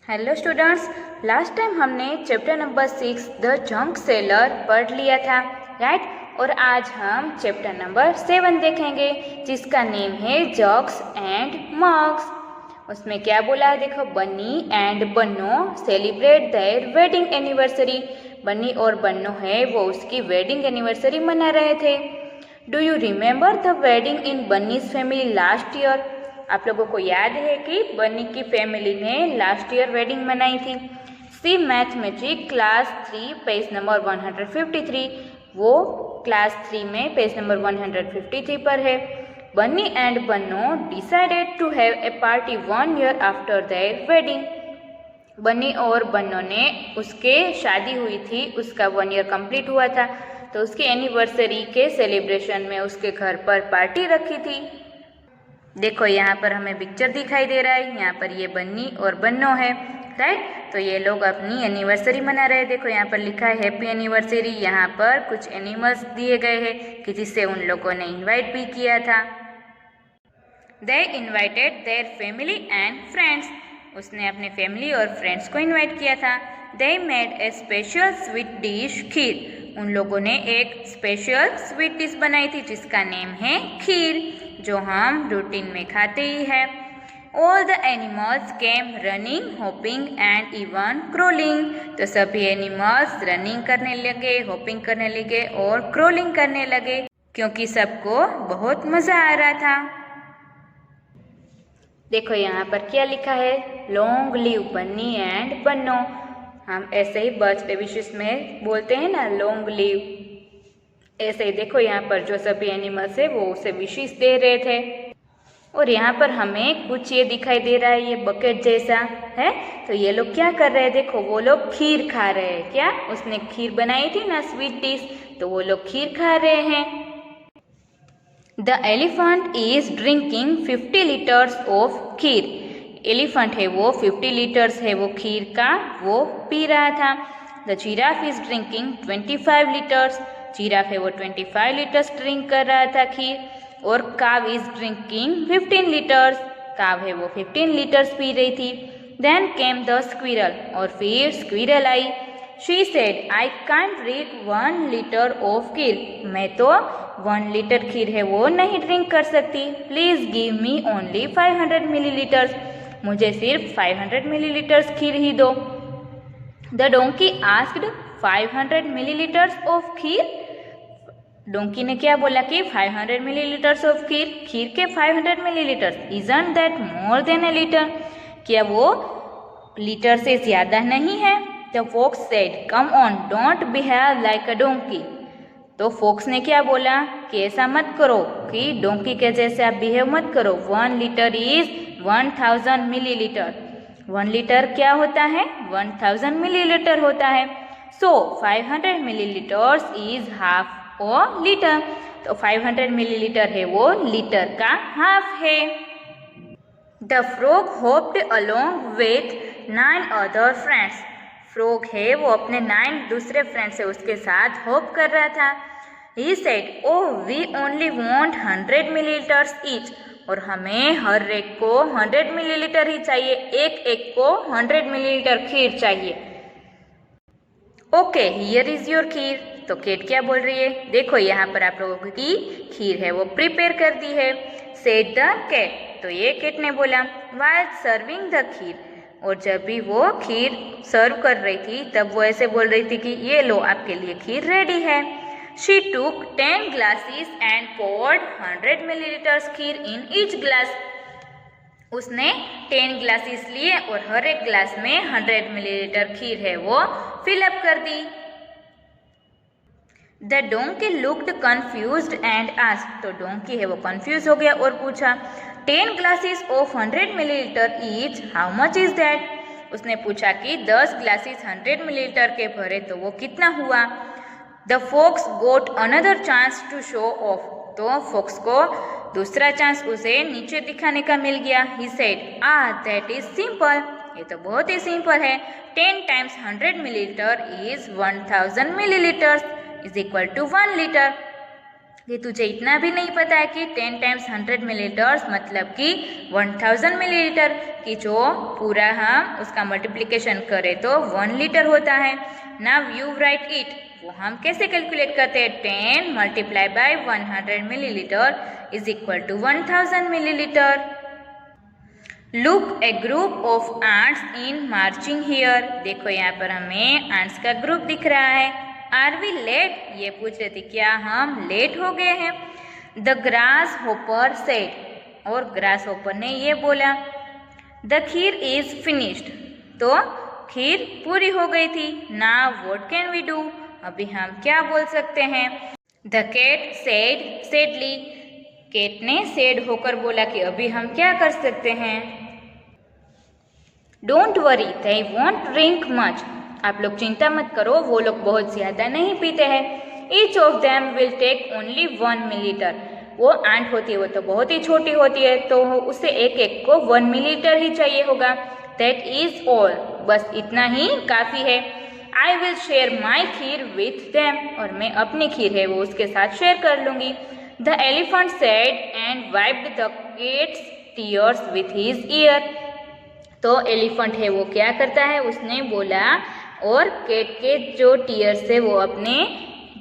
Hello students, last time हमने chapter number 6 the junk seller पढ़ लिया था, राइट। और आज हम चैप्टर नंबर 7 देखेंगे जिसका नेम है जग्स एंड मग्स। उसमें क्या बोला है देखो, Banni and Banno celebrate their wedding anniversary. Banni और बन्नो है वो उसकी वेडिंग एनिवर्सरी मना रहे थे। Do you remember the wedding in Banni's family last year? आप लोगों को याद है कि बन्नी की फैमिली ने लास्ट ईयर वेडिंग मनाई थी। सी मैथमेटिक क्लास 3 पेज नंबर 153, वो क्लास 3 में पेज नंबर 153 पर है। Banni and Banno decided to have a party 1 year after their wedding. Banni और बन्नो ने उसके शादी हुई थी, उसका 1 ईयर कंप्लीट हुआ था, तो उसकी एनिवर्सरी के सेलिब्रेशन में उसके घर पर पार्टी रखी थी। देखो यहाँ पर हमें पिक्चर दिखाई दे रहा है, यहाँ पर ये बन्नी और बन्नो है, राइट। तो ये लोग अपनी एनिवर्सरी मना रहे हैं। देखो यहाँ पर लिखा है हैप्पी एनिवर्सरी। यहाँ पर कुछ एनिमल्स दिए गए हैं कि जिससे उन लोगों ने इनवाइट भी किया था। They invited their family and friends. उसने अपने फैमिली और फ्रेंड्स को इन्वाइट किया था। They made a special sweet dish kheer. उन लोगों ने एक स्पेशल स्वीट डिश बनाई थी जिसका नेम है खीर, जो हम रूटीन में खाते ही हैं। All the animals came running, hoping and even crawling. तो सभी एनिमल्स रनिंग करने लगे, होपिंग करने लगे और क्रोलिंग करने लगे, क्योंकि सबको बहुत मज़ा आ रहा था। देखो यहाँ पर क्या लिखा है, लॉन्ग लिव बन्नी एंड बन्नो। हम ऐसे ही बर्थडे विशेस में बोलते हैं ना, लॉन्ग लिव। ऐसे ही देखो यहाँ पर जो सभी एनिमल्स है वो उसे विशेस दे रहे थे। और यहाँ पर हमें कुछ ये दिखाई दे रहा है, ये बकेट जैसा है। तो ये लोग क्या कर रहे हैं, देखो वो लोग खीर खा रहे हैं। क्या उसने खीर बनाई थी ना, स्वीट डिश, तो वो लोग खीर खा रहे हैं। The elephant is drinking 50 litres of kheer. Elephant है वो 50 लीटर्स है वो खीर का वो पी रहा था। The giraffe is drinking 25 litres. Giraffe है वो 25 लीटर्स ड्रिंक कर रहा था खीर। और काव इज ड्रिंकिंग 15 लीटर्स। काव है वो 15 लीटर्स पी रही थी। देन केम द स्क्विरल, और फिर स्क्विरल आई। She said I can't drink 1 litre of kheer. मैं तो 1 लीटर खीर है वो नहीं ड्रिंक कर सकती। Please give me only 500 millilitres. मुझे सिर्फ 500 मिलीलीटर्स खीर ही दो। The donkey asked 500 millilitres of kheer. Donkey ने क्या बोला कि 500 मिलीलीटर्स ऑफ खीर, खीर के 500 millilitres, isn't that more than a litre? क्या वो लीटर से ज्यादा नहीं है? The fox said come on don't behave like a donkey. तो फॉक्स ने क्या बोला कि ऐसा मत करो, कि डोंकी के जैसे आप बिहेव मत करो। 1 लीटर इज 1000 मिलीलीटर। 1 लीटर क्या होता है, 1000 मिलीलीटर होता है। सो 500 मिलीलीटर्स इज हाफ और लीटर। तो 500 मिलीलीटर है वो लीटर का हाफ है। The frog hoped along with 9 other friends. Frog है वो अपने 9 दूसरे फ्रेंड्स है उसके साथ होप कर रहा था। He said oh we only want 100 millilitres each. और हमें हर एक को 100 मिलीलीटर ही चाहिए, एक एक को 100 मिलीलीटर खीर चाहिए। ओके हियर इज योर खीर। तो केट क्या बोल रही है, देखो यहाँ पर आप लोगों की खीर है वो प्रिपेयर कर दी है। Said the cat. तो ये केट ने बोला व्हाइल सर्विंग द खीर। और जब भी वो खीर सर्व कर रही थी तब वो ऐसे बोल रही थी कि ये लो आपके लिए खीर रेडी है। शी टूक 10 glasses and poured 100 millilitres kheer in each glass. उसने 10 ग्लासेस लिए और हर एक ग्लास में 100 मिलीलीटर खीर है वो फिलअप कर दी। The donkey looked confused and asked. तो डोंकी है वो कंफ्यूज हो गया और पूछा 10 glasses of 100 millilitre each how much is that? उसने पूछा कि 10 ग्लासेस 100 मिलीलीटर के भरे तो वो कितना हुआ? The fox got another chance to show off. तो फॉक्स को दूसरा चांस उसे नीचे दिखाने का मिल गया। He said that is simple. ये तो बहुत ही सिंपल है। 10 times 100 millilitre is 1000 millilitres is equal to 1 litre. कि तुझे इतना भी नहीं पता है कि 10 टाइम्स 100 मिलीलीटर्स मतलब कि 1000 मिलीलीटर की जो पूरा हम उसका मल्टीप्लिकेशन करें तो 1 लीटर होता है। नाउ यू राइट इट, वो हम कैसे कैलकुलेट करते हैं? 10 multiply by 100 millilitre is equal to 1000 millilitre. Look a group of ants in marching here, देखो यहाँ पर हमें एंट्स का ग्रुप दिख रहा है। आर वी लेट, ये पूछ रहे थे क्या हम लेट हो गए हैं? द ग्रास होपर सेड, और ग्रास होपर ने ये बोला द खीर इज फिनिश्ड, तो खीर पूरी हो गई थी। Now what can we do, अभी हम क्या बोल सकते हैं? The cat said sadly, cat ने सेड होकर बोला कि अभी हम क्या कर सकते हैं? Don't worry they won't drink much, आप लोग चिंता मत करो, वो लोग बहुत ज़्यादा नहीं पीते हैं। Each of them will take only 1 millilitre, वो एंट होती है वो तो बहुत ही छोटी होती है तो उसे एक एक को 1 मिलीलीटर ही चाहिए होगा। दैट इज ऑल, बस इतना ही काफ़ी है। I will share my kheer with them, और मैं अपनी खीर है वो उसके साथ शेयर कर लूँगी। The elephant said and wiped the cats tears with his year, तो एलिफेंट है वो क्या करता है? उसने बोला और कैट के जो टीयर्स है वो अपने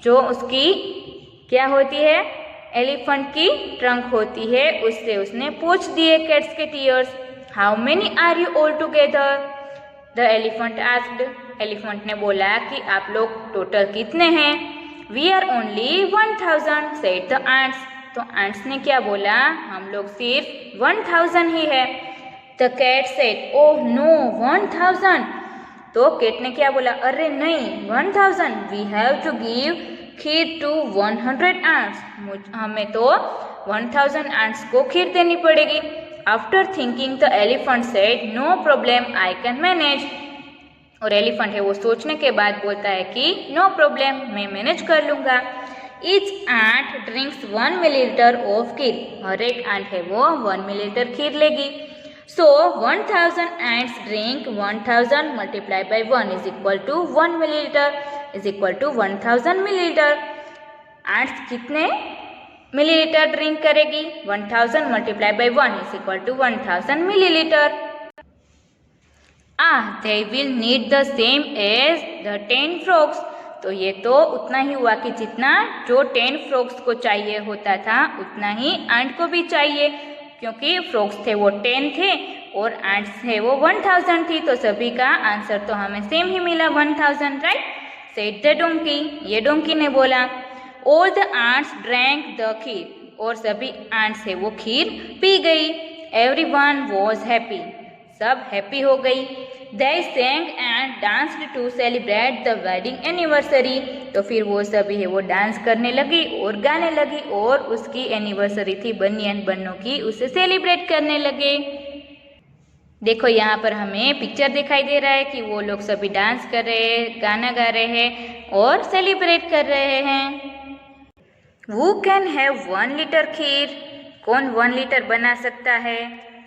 जो उसकी क्या होती है? एलिफेंट की ट्रंक होती है, उससे उसने पूछ दिए कैट्स के tears. How many are you all together, the elephant asked, elephant ने बोला कि आप लोग टोटल कितने हैं? We are only 1000 said the ants, तो एंट्स ने क्या बोला? हम लोग सिर्फ 1000 ही है। The cat said oh no 1000, तो कैट ने क्या बोला? अरे नहीं 1000, we have to give kheer to 100 ants, हमें तो 1000 एंट्स को खीर देनी पड़ेगी। After thinking the elephant said no problem I can manage, और एलिफेंट है वो सोचने के बाद बोलता है कि नो प्रॉब्लम, मैं मैनेज कर लूँगा। Each ant drinks 1 millilitre of kheer, हर एक एंट है वो 1 मिलीलीटर खीर लेगी। So 1000 ants drink 1000 multiplied by 1 is equal to 1 milliliter is equal to 1000 milliliter. Ants कितने मिलीलीटर ड्रिंक करेगी? 1000 multiplied by 1 is equal to 1000 milliliter. They will need the same as the 10 frogs. तो ये तो उतना ही हुआ कि जितना जो 10 फ्रॉग्स को चाहिए होता था उतना ही एंट को भी चाहिए, क्योंकि फ्रॉग्स थे वो 10 थे और एंट्स थे वो 1000 थी, तो सभी का आंसर तो हमें सेम ही मिला 1000, राइट? सेड द डोंकी, ये डोंकी ने बोला। All the ants drank the kheer, और सभी एंट्स है वो खीर पी गई। एवरीवन वाज हैप्पी, सब हैप्पी हो गई। They sang and danced to celebrate the wedding anniversary, तो फिर वो सभी है वो डांस करने लगी और गाने लगी और उसकी एनिवर्सरी थी बन्नी एंड बन्नो की, उसे सेलिब्रेट करने लगे। देखो यहाँ पर हमें पिक्चर दिखाई दे रहा है कि वो लोग सभी डांस कर रहे हैं, गाना गा रहे हैं और सेलिब्रेट कर रहे हैं। Who can have 1 लीटर खीर, कौन 1 लीटर बना सकता है?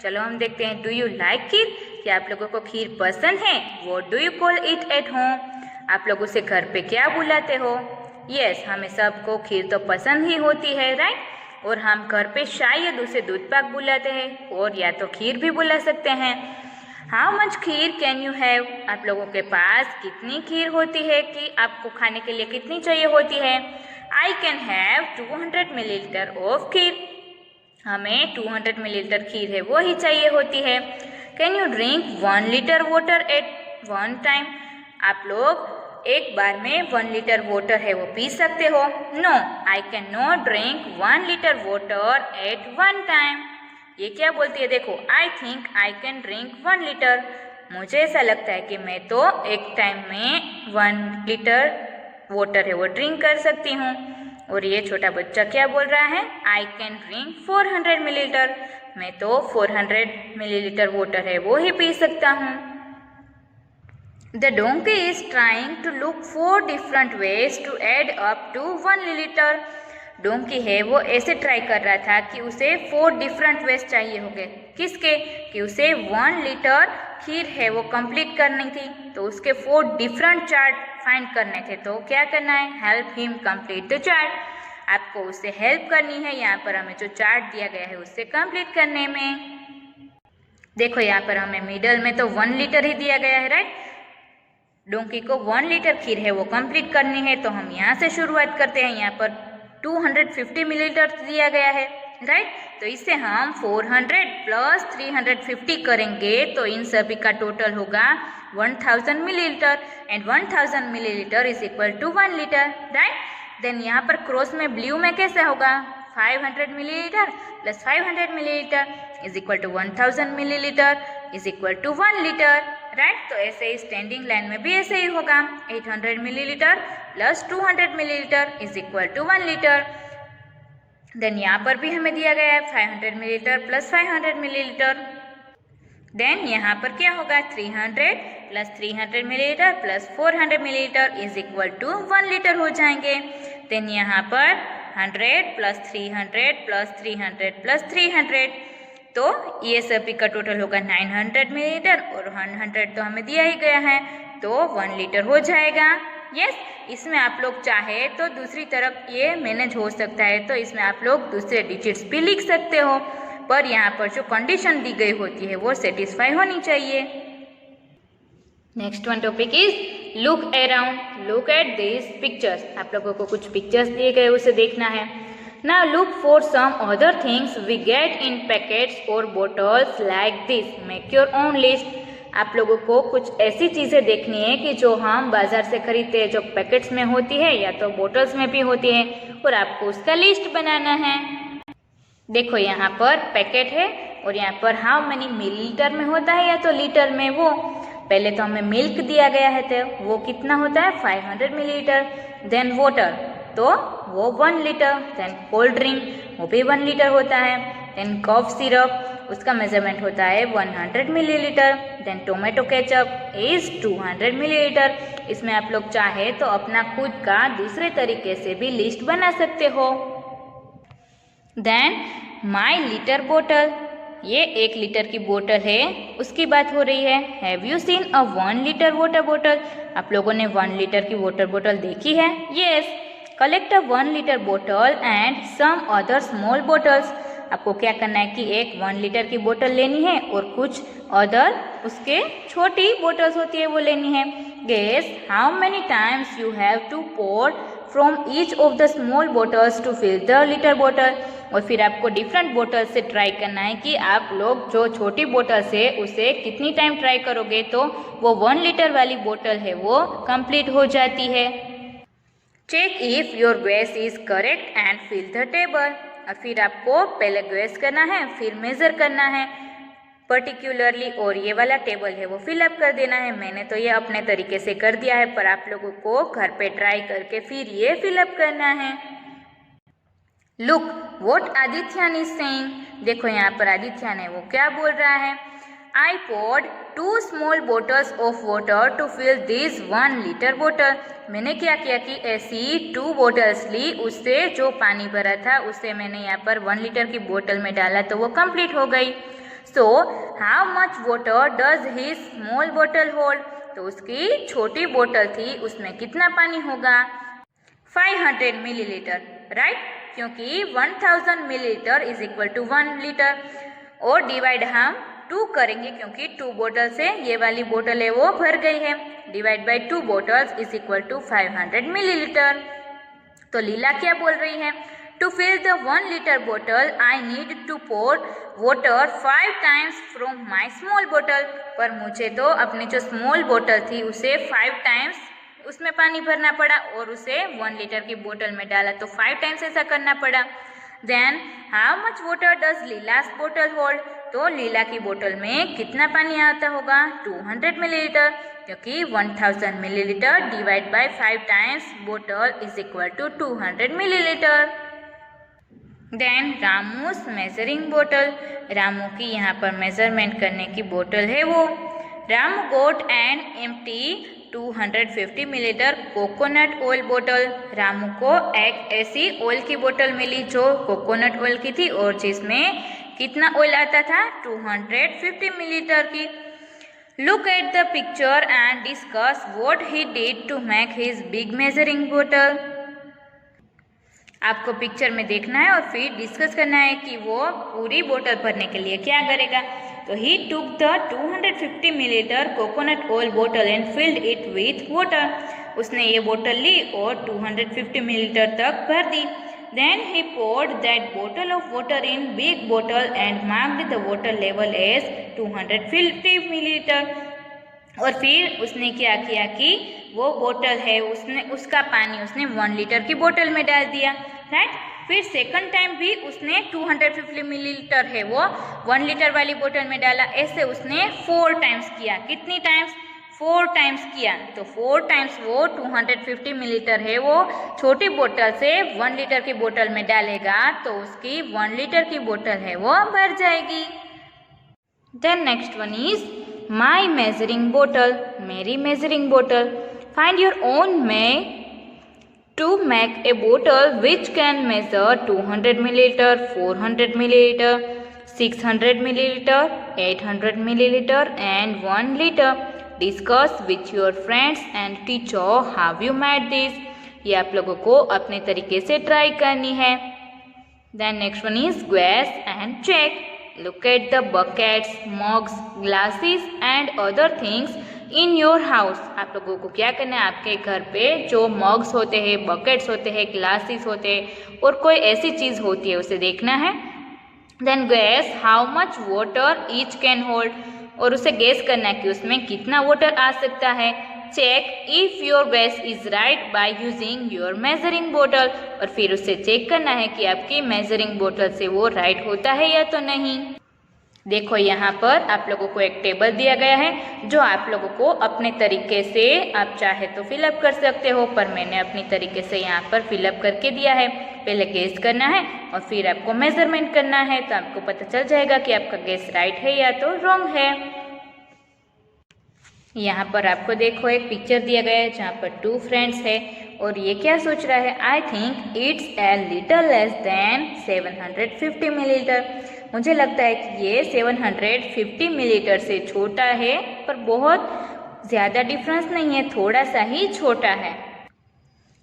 चलो हम देखते हैं। डू यू लाइक खीर, क्या आप लोगों को खीर पसंद है? What do you call it at home, आप लोग उसे घर पे क्या बुलाते हो? यस, हमें सबको खीर तो पसंद ही होती है, राइट? और हम घर पे शायद उसे दूध पाक बुलाते हैं और या तो खीर भी बुला सकते हैं। How much kheer can you have, आप लोगों के पास कितनी खीर होती है कि आपको खाने के लिए कितनी चाहिए होती है? I can have 200 millilitre of kheer, हमें 200 मिलीलीटर खीर है वो ही चाहिए होती है। Can you drink 1 litre water at 1 time, आप लोग एक बार में 1 लीटर वाटर है वो पी सकते हो? No, I can not drink 1 litre water at 1 time, ये क्या बोलती है? देखो, I think I can drink 1 litre, मुझे ऐसा लगता है कि मैं तो एक टाइम में 1 लीटर वाटर है वो ड्रिंक कर सकती हूँ। और ये छोटा बच्चा क्या बोल रहा है? आई कैन ड्रिंक 400 मिलीलीटर, मैं तो 400 मिलीलीटर वाटर है वो ही पी सकता हूँ। The donkey is trying to look for different ways to add up to 1 litre, donkey है वो ऐसे ट्राई कर रहा था कि उसे 4 डिफरेंट वेज चाहिए होंगे। किसके? कि उसे 1 लीटर खीर है वो कंप्लीट करनी थी, तो उसके 4 डिफरेंट चार्ट फाइंड करने थे। तो क्या करना है? Help him complete the chart. आपको उससे हेल्प करनी है यहाँ पर हमें जो चार्ट दिया गया है उससे कंप्लीट करने में। देखो यहाँ पर हमें मिडल में तो 1 लीटर ही दिया गया है, राइट। डोंकी को 1 लीटर खीर है वो कंप्लीट करनी है, तो हम यहाँ से शुरुआत करते हैं। यहाँ पर 250 मिलीलीटर दिया गया है, राइट। तो इससे हम 400 प्लस 350 करेंगे तो इन सभी का टोटल होगा 1000 millilitre and 1000 millilitre is equal to 1 litre, right. Then यहाँ पर क्रॉस में ब्लू में कैसे होगा, 500 millilitre plus 500 millilitre is equal to 1000 millilitre is equal to 1 litre, right. तो ऐसे ही स्टैंडिंग लाइन में भी ऐसे ही होगा, 800 millilitre plus 200 millilitre is equal to 1 litre. Then यहाँ पर भी हमें दिया गया है 500 मिलीलीटर प्लस 500 मिलीलीटर। देन यहाँ पर क्या होगा, 300 plus 300 millilitre plus 400 millilitre is equal to 1 litre हो जाएंगे। देन यहाँ पर 100 प्लस 300 प्लस 300 प्लस 300, तो ये सभी का टोटल होगा 900 मिलीलीटर और 100 तो हमें दिया ही गया है, तो 1 लीटर हो जाएगा। यस, इसमें आप लोग चाहे तो दूसरी तरफ ये मैनेज हो सकता है, तो इसमें आप लोग दूसरे डिजिट्स भी लिख सकते हो, पर यहाँ पर जो कंडीशन दी गई होती है वो सेटिस्फाई होनी चाहिए। Next one topic is look around, look at this pictures. आप लोगों को कुछ पिक्चर्स दिए गए उसे देखना है। Now look for some other things we get in packets or bottles like this. Make your own list. आप लोगों को कुछ ऐसी चीज़ें देखनी है कि जो हम बाज़ार से खरीदते हैं, जो पैकेट्स में होती है या तो बोटल्स में भी होती है, और आपको उसका लिस्ट बनाना है। देखो यहाँ पर पैकेट है और यहाँ पर हाउ मेनी मिलीलीटर में होता है या तो लीटर में। वो पहले तो हमें मिल्क दिया गया है, तो वो कितना होता है 500 मिलीलीटर। देन वाटर तो वो 1 लीटर। देन कोल्ड ड्रिंक वो भी 1 लीटर होता है। देन कॉफ सिरप उसका मेजरमेंट होता है 100 millilitre. Then tomato ketchup is 200 millilitre. इसमें आप लोग चाहे तो अपना खुद का दूसरे तरीके से भी लिस्ट बना सकते हो। देन माई लीटर बोतल, ये 1 लीटर की बोतल है, उसकी बात हो रही है। Have you seen a 1 litre water बोतल, आप लोगों ने 1 लीटर की वाटर बोतल देखी है? Yes. Collect a 1 litre bottle and some other small bottles, आपको क्या करना है कि एक 1 लीटर की बोतल लेनी है और कुछ अदर उसके छोटी बोटल्स होती है वो लेनी है। Guess how many times you have to pour from each of the small bottles to fill the litre bottle, और फिर आपको डिफरेंट बोतल से ट्राई करना है कि आप लोग जो छोटी बोतल से उसे कितनी टाइम ट्राई करोगे तो वो 1 लीटर वाली बोतल है वो कंप्लीट हो जाती है। Check if your guess is correct and fill the table, और फिर आपको पहले गेस करना है फिर मेजर करना है पर्टिकुलरली, और ये वाला टेबल है वो फिलअप कर देना है। मैंने तो ये अपने तरीके से कर दिया है, पर आप लोगों को घर पे ट्राई करके फिर ये फिलअप करना है। लुक व्हाट आदित्यान इज सेइंग, देखो यहाँ पर आदित्यान है वो क्या बोल रहा है। आई poured 2 small bottles of water to fill this 1 liter bottle, मैंने क्या किया कि ऐसी 2 बोटल्स ली, उससे जो पानी भरा था उसे मैंने यहाँ पर 1 लीटर की बोतल में डाला तो वो कंप्लीट हो गई। So how much water does his small बोतल होल्ड, तो उसकी छोटी बोतल थी उसमें कितना पानी होगा 500 मिलीलीटर, राइट, क्योंकि 1000 millilitre is equal to 1 litre, और डिवाइड हम 2 करेंगे क्योंकि 2 बोतल से ये वाली बोतल है वो भर गई है। Divide by 2 bottles is equal to 500 millilitre. तो लीला क्या बोल रही है, to fill the 1 litre bottle I need to pour water 5 times from my small bottle, पर मुझे तो अपनी जो स्मॉल बोतल थी उसे 5 टाइम्स उसमें पानी भरना पड़ा और उसे 1 लीटर की बोतल में डाला तो 5 टाइम्स ऐसा करना पड़ा। Then how much water does Leela's bottle hold, तो लीला की बोतल में कितना पानी आता होगा 200 मिलीलीटर, क्योंकि 1000 millilitre divide by 5 times bottle is equal to 200 millilitre. Then Ramu's measuring bottle, Ramu की यहाँ पर मेजरमेंट करने की बोतल है वो। रामू गोट an empty 250 millilitre coconut oil बोतल, रामू को एक ऐसी ऑयल की बोतल मिली जो कोकोनट ऑयल की थी और जिसमें कितना ऑयल आता था 250 मिलीलीटर की। Look at the picture and discuss what he did to make his big measuring bottle, आपको पिक्चर में देखना है और फिर डिस्कस करना है कि वो पूरी बोतल भरने के लिए क्या करेगा। तो he took the 250 millilitre coconut oil bottle and filled it with water. उसने ये बोतल ली और 250 मिलीलीटर तक भर दी। Then he poured that bottle of water in big bottle and marked the water level as 250 millilitre. और फिर उसने क्या किया कि वो बोतल है उसका पानी उसने 1 लीटर की बोतल में डाल दिया, राइट। फिर सेकंड टाइम भी उसने 250 मिलीलीटर है वो 1 लीटर वाली बोतल में डाला। ऐसे उसने 4 टाइम्स किया। कितनी टाइम्स? 4 टाइम्स किया। तो 4 टाइम्स वो 250 मिलीलीटर है वो छोटी बोतल से 1 लीटर की बोतल में डालेगा तो उसकी 1 लीटर की बोतल है वो भर जाएगी। Then next one is my measuring bottle, मेरी मेजरिंग बोतल। फाइंड योर ओन में to make a bottle which can measure 200 milliliter, 400 milliliter, 600 milliliter, 800 milliliter and 1 liter. Discuss with your friends and teacher how you made this. ये आप लोगों को अपने तरीके से ट्राई करनी है। Then next one is guess and check. Look at the buckets, mugs, glasses and other things in your house. आप लोगों को क्या करना है, आपके घर पे जो मग्स होते हैं, बकेट्स होते हैं, ग्लासेस होते हैं और कोई ऐसी चीज़ होती है उसे देखना है। Then guess how much water each can hold, और उसे गैस करना है कि उसमें कितना वाटर आ सकता है। Check if your guess is right by using your measuring bottle, और फिर उसे चेक करना है कि आपकी मेजरिंग बोतल से वो राइट होता है या तो नहीं। देखो यहाँ पर आप लोगों को एक टेबल दिया गया है जो आप लोगों को अपने तरीके से आप चाहे तो फिलअप कर सकते हो, पर मैंने अपनी तरीके से यहाँ पर फिलअप करके दिया है। पहले गेस करना है और फिर आपको मेजरमेंट करना है, तो आपको पता चल जाएगा कि आपका गेस राइट है या तो रॉन्ग है। यहाँ पर आपको देखो एक पिक्चर दिया गया है जहाँ पर 2 फ्रेंड्स है और ये क्या सोच रहा है, I think it's a little less than 750 millilitre. मुझे लगता है कि ये 750 मिलीलीटर से छोटा है, पर बहुत ज़्यादा डिफरेंस नहीं है, थोड़ा सा ही छोटा है।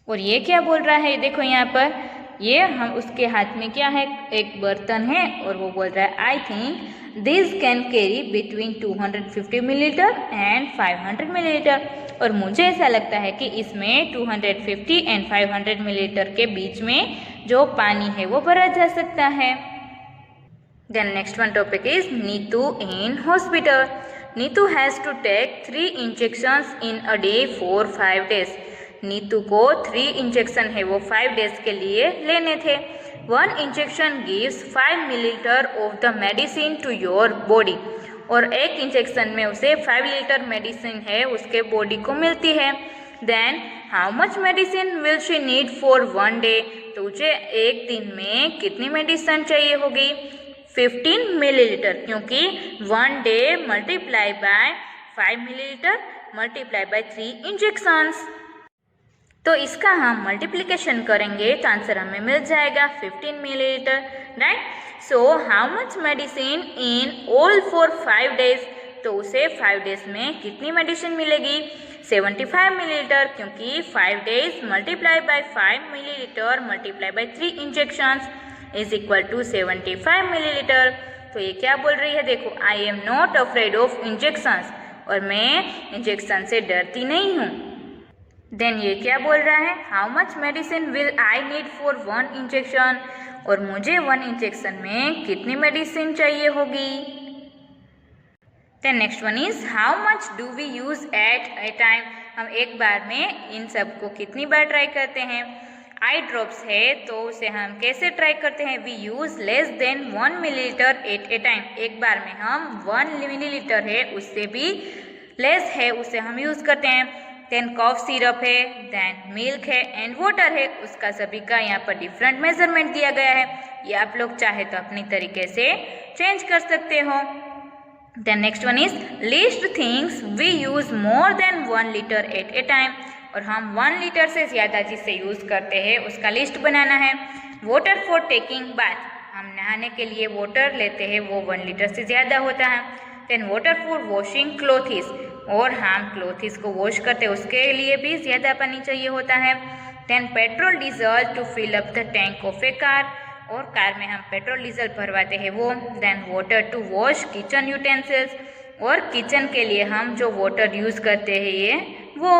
और ये क्या बोल रहा है, देखो यहाँ पर ये हम उसके हाथ में क्या है, एक बर्तन है और वो बोल रहा है I think this can carry between 250 millilitre and 500 millilitre. और मुझे ऐसा लगता है कि इसमें 250 एंड 500 मिलीलीटर के बीच में जो पानी है वो भरा जा सकता है। Then next one topic is Neetu in hospital. Neetu has to take 3 injections in a day for 5 days. Neetu को 3 इंजेक्शन है वो 5 डेज के लिए लेने थे। 1 injection gives 5 millilitre of the medicine to your body, और एक इंजेक्शन में उसे 5 लीटर मेडिसिन है उसके बॉडी को मिलती है। Then how much medicine will she need for 1 day, तो उसे एक दिन में कितनी मेडिसिन चाहिए होगी, 15 मिलीलीटर, क्योंकि 1 day multiply by 5 millilitre multiply by 3 injections. तो इसका हम मल्टीप्लिकेशन करेंगे तो आंसर हमें मिल जाएगा 15 millilitre, right. So how much medicine in all for 5 days, तो उसे 5 डेज में कितनी मेडिसिन मिलेगी, 75 मिलीलीटर, क्योंकि 5 days multiply by 5 millilitre multiply by 3 injections is equal to 75 millilitre. तो ये क्या बोल रही है, देखो I am not afraid of injections, और मैं इंजेक्शन से डरती नहीं हूँ। देन ये क्या बोल रहा है, how much medicine will I need for 1 injection, और मुझे 1 इंजेक्शन में कितनी मेडिसिन चाहिए होगी। Then next one is how much do we use at a time, हम एक बार में इन सब को कितनी बार ट्राई करते हैं। आई ड्रॉप्स है तो उसे हम कैसे ट्राई करते हैं, we use less than 1 millilitre at a time, एक बार में हम 1 मिलीलीटर है उससे भी लेस है उसे हम यूज़ करते हैं। देन कॉफ सिरप है, देन मिल्क है एंड वाटर है, उसका सभी का यहाँ पर डिफरेंट मेजरमेंट दिया गया है, ये आप लोग चाहे तो अपनी तरीके से चेंज कर सकते हो। Then next one is list things we use more than 1 litre at a time, और हम 1 लीटर से ज़्यादा जिसे यूज़ करते हैं उसका लिस्ट बनाना है। वाटर फॉर टेकिंग बाथ, हम नहाने के लिए वाटर लेते हैं वो 1 लीटर से ज़्यादा होता है। Then water for washing clothes, और हम क्लोथिस को वॉश करते हैं उसके लिए भी ज़्यादा पानी चाहिए होता है। Then petrol diesel to fill up the tank of a car, और कार में हम पेट्रोल डीजल भरवाते हैं वो। Then water to wash kitchen utensils, और किचन के लिए हम जो वाटर यूज करते हैं ये वो।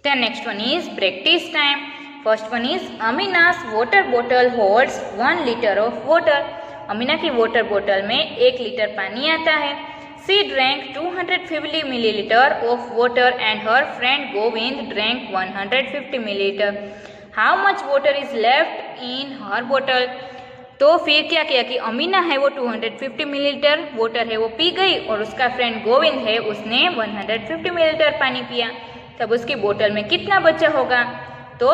Then next one is practice time. First one is Amina's water bottle holds 1 litre of water. Amina की वाटर बोतल में 1 लीटर पानी आता है। She drank 250 millilitre of water and her friend Govind drank 150 millilitre. How much water is left in her bottle. तो फिर क्या किया कि अमीना है वो 250 मिलीलीटर वाटर है वो पी गई, और उसका फ्रेंड गोविंद है उसने 150 मिलीलीटर पानी पिया। तब उसकी बोतल में कितना बचा होगा, तो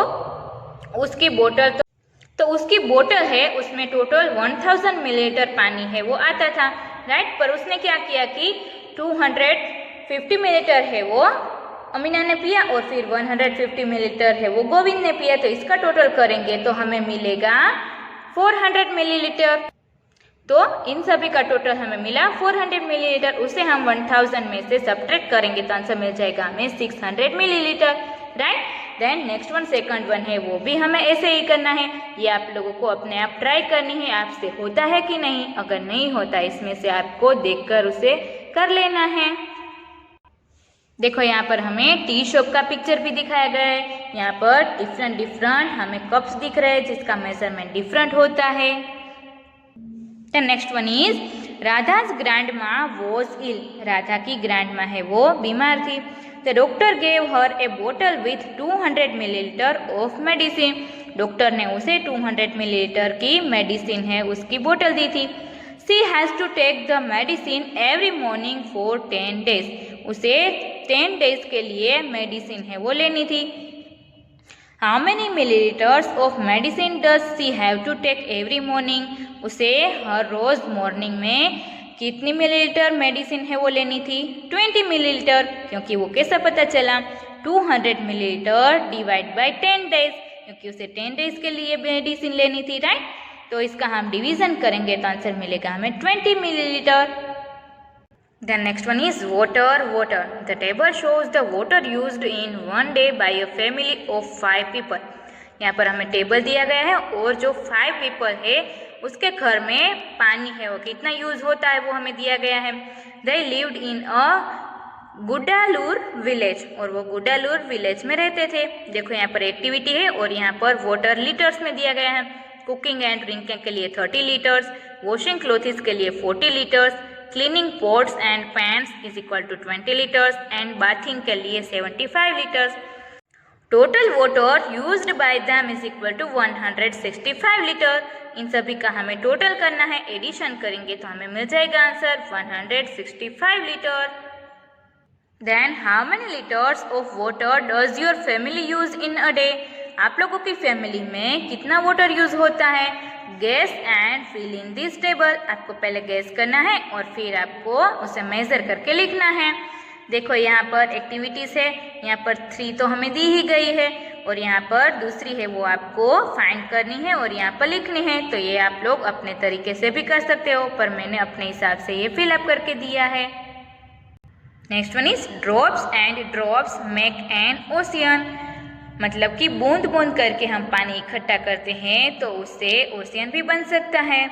उसकी बोतल है उसमें टोटल 1000 मिलीलीटर पानी है वो आता था, राइट। पर उसने क्या किया कि 250 मिलीलीटर है वो अमीना ने पिया, और फिर 150 मिलीलीटर है वो गोविंद ने पिया। तो इसका टोटल करेंगे तो हमें मिलेगा 400 मिलीलीटर। तो इन सभी का टोटल हमें मिला 400 मिलीलीटर। उसे हम 1000 में से सब्ट्रैक्ट करेंगे तो आंसर मिल जाएगा हमें 600 millilitre, right. Then next one second one है वो भी हमें ऐसे ही करना है। ये आप लोगों को अपने आप ट्राई करनी है, आपसे होता है कि नहीं। अगर नहीं होता इसमें से आपको देखकर उसे कर लेना है। देखो यहाँ पर हमें टी शॉप का पिक्चर भी दिखाया गया है। यहाँ पर डिफरेंट हमें कप्स दिख रहे हैं जिसका मेजरमेंट डिफरेंट होता है। Next one is Radha's grandma was ill। Radha की ग्रैंडमा है वो बीमार थी। The doctor gave her a bottle with 200 millilitre of medicine. Doctor ने उसे 200 मिलीलीटर की मेडिसिन है उसकी बोतल दी थी। She has to take the medicine every morning for 10 days. उसे 10 डेज के लिए मेडिसिन है वो लेनी थी। How many millilitres of medicine does she have to take every morning. उसे हर रोज मॉर्निंग में कितनी मिलीलीटर मेडिसिन है वो लेनी थी, 20 मिलीलीटर। क्योंकि वो कैसा पता चला, 200 मिलीलीटर डिवाइड बाय 10 डेज, क्योंकि उसे 10 डेज के लिए मेडिसिन लेनी थी, राइट। तो इसका हम डिवीजन करेंगे तो आंसर मिलेगा हमें 20 millilitre. The next one is water. The table shows the water used in one day by a family of 5 people. यहाँ पर हमें टेबल दिया गया है और जो 5 पीपल है उसके घर में पानी है वो कितना यूज होता है वो हमें दिया गया है। They lived in a Gudalur village, और वो गुडालूर विलेज में रहते थे। देखो यहाँ पर एक्टिविटी है और यहाँ पर वाटर लीटर्स में दिया गया है। कुकिंग एंड ड्रिंकिंग के लिए 30 लीटर्स, वॉशिंग क्लोथ्स के लिए 40 litres, cleaning pots and pans is equal to 20 litres and bathing के लिए 75 litres. Total water used by them is equal to 165 litre. इन सभी का हमें टोटल करना है, एडिशन करेंगे तो हमें मिल जाएगा answer 165 litre. Then how many litres of water does your family use in a day. आप लोगों की फैमिली में कितना वाटर यूज होता है, guess and fill in this table. आपको पहले गैस करना है और फिर आपको उसे मेजर करके लिखना है। देखो यहाँ पर एक्टिविटीज है, यहाँ पर 3 तो हमें दी ही गई है और यहाँ पर दूसरी है वो आपको फाइंड करनी है और यहाँ पर लिखनी है। तो ये आप लोग अपने तरीके से भी कर सकते हो, पर मैंने अपने हिसाब से ये फिलअप करके दिया है। Next one is drops and drops make an ocean. मतलब कि बूंद बूंद करके हम पानी इकट्ठा करते हैं तो उससे ओशियन भी बन सकता है।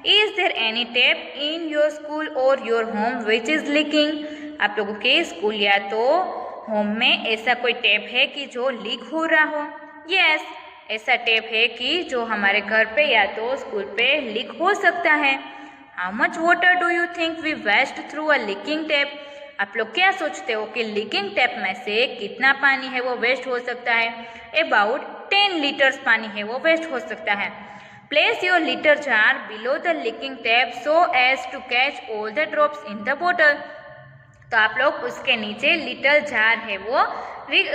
Is there any tap in your school or your home which is leaking. आप लोगों के स्कूल या तो होम में ऐसा कोई टैप है कि जो लीक हो रहा हो। यस, ऐसा टैप है कि जो हमारे घर पे या तो स्कूल पे लीक हो सकता है। How much water do you think we waste through a leaking tap. आप लोग क्या सोचते हो कि लीकिंग टैप में से कितना पानी है वो वेस्ट हो सकता है। अबाउट 10 लीटर्स पानी है वो वेस्ट हो सकता है। Place your litre jar below the leaking tap so as to catch all the drops in the bottle. तो आप लोग उसके नीचे लिटिल जार है वो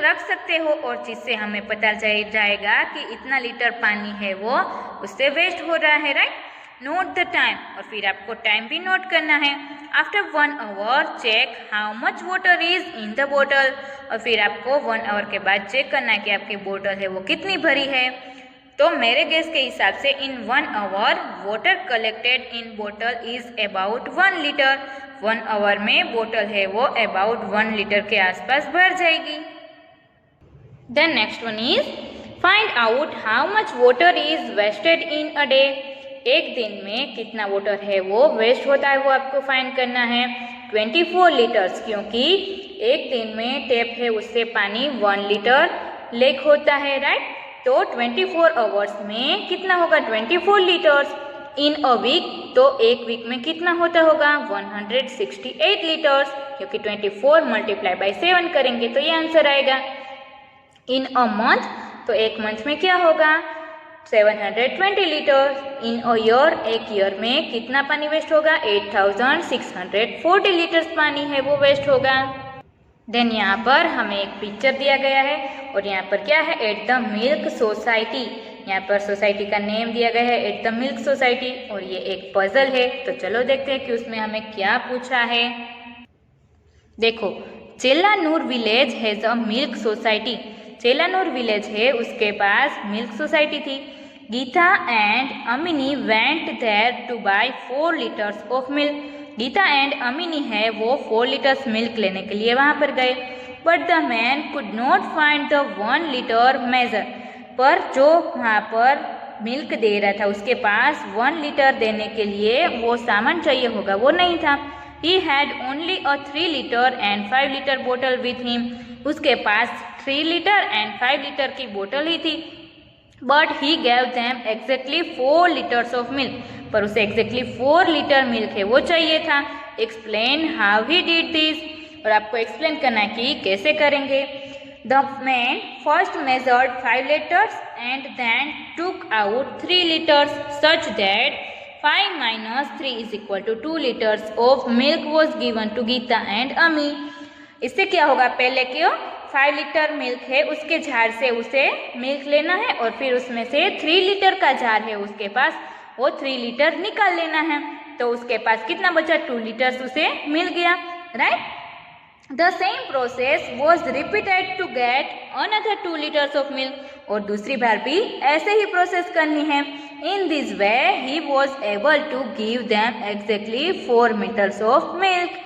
रख सकते हो और जिससे हमें पता चल जाएगा कि इतना लीटर पानी है वो उससे वेस्ट हो रहा है, राइट। नोट द टाइम, और फिर आपको टाइम भी नोट करना है। After 1 hour check how much water is in the bottle, और फिर आपको 1 आवर के बाद चेक करना है कि आपकी बोतल है वो कितनी भरी है। तो मेरे गेस के हिसाब से इन 1 आवर वाटर कलेक्टेड इन बोतल इज अबाउट 1 लीटर। 1 आवर में बोतल है वो अबाउट 1 लीटर के आसपास भर जाएगी। Then next one is find out how much water is wasted in a day. एक दिन में कितना वाटर है वो वेस्ट होता है वो आपको फाइंड करना है। 24 लीटर्स, क्योंकि एक दिन में टैप है उससे पानी 1 लीटर लीक होता है, राइट। तो 24 आवर्स में कितना होगा 24 लीटर्स। इन अ वीक, तो एक वीक में कितना होता होगा 168 लीटर्स, क्योंकि 24 मल्टीप्लाई बाई 7 करेंगे तो ये आंसर आएगा। इन अ मंथ, तो एक मंथ में क्या होगा 720 लीटर्स। इन अ ईयर, एक ईयर में कितना पानी वेस्ट होगा 8640 लीटर्स पानी है वो वेस्ट होगा। देन यहाँ पर हमें एक पिक्चर दिया गया है और यहाँ पर क्या है एट द मिल्क सोसाइटी। यहाँ पर सोसाइटी का नेम दिया गया है एट द मिल्क सोसाइटी और ये एक पजल है। तो चलो देखते हैं कि उसमें हमें क्या पूछा है। देखो, Chellanur village has a milk society. Chellanur village है उसके पास मिल्क सोसाइटी थी। Geeta and Amini went there to buy 4 litres of milk. Geeta and Amini है वो 4 लीटर्स मिल्क लेने के लिए वहां पर गए। But the man could not find the 1 litre measure. पर जो वहाँ पर मिल्क दे रहा था उसके पास 1 लीटर देने के लिए वो सामान चाहिए होगा वो नहीं था। He had only a 3 litre and 5 litre बोतल विथ हिम। उसके पास 3 लीटर एंड 5 लीटर की बोतल ही थी। But he gave them exactly 4 litres of milk. पर उसे एग्जैक्टली 4 लीटर मिल्क है वो चाहिए था। Explain how he did this. और आपको एक्सप्लेन करना है कि कैसे करेंगे। The man first measured 5 litres and then took out 3 litres such that 5 minus 3 is equal to 2 liters of milk was given to Geeta and Ami। इससे क्या होगा, पहले क्यों 5 लीटर मिल्क है उसके जार से उसे मिल्क लेना है और फिर उसमें से 3 लीटर का जार है उसके पास, वो 3 लीटर निकाल लेना है। तो उसके पास कितना बचा 2 लीटर्स उसे मिल गया, right. The same process was repeated to get another 2 litres of milk. और दूसरी बार भी ऐसे ही प्रोसेस करनी है। In this way he was able to give them exactly 4 litres of milk.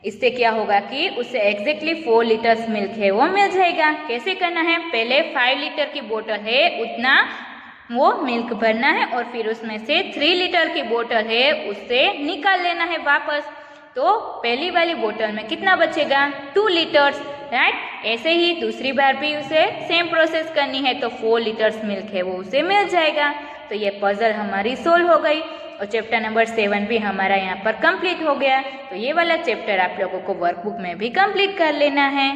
इससे क्या होगा कि उसे एग्जैक्टली 4 लीटर्स मिल्क है वो मिल जाएगा। कैसे करना है, पहले 5 लीटर की बोतल है उतना वो मिल्क भरना है और फिर उसमें से 3 लीटर की बोतल है उससे निकाल लेना है वापस। तो पहली वाली बोतल में कितना बचेगा 2 लीटर्स, राइट। ऐसे ही दूसरी बार भी उसे सेम प्रोसेस करनी है तो 4 लीटर्स मिल्क है वो उसे मिल जाएगा। तो ये पजल हमारी सोल्व हो गई और चैप्टर नंबर 7 भी हमारा यहाँ पर कंप्लीट हो गया। तो ये वाला चैप्टर आप लोगों को वर्कबुक में भी कंप्लीट कर लेना है।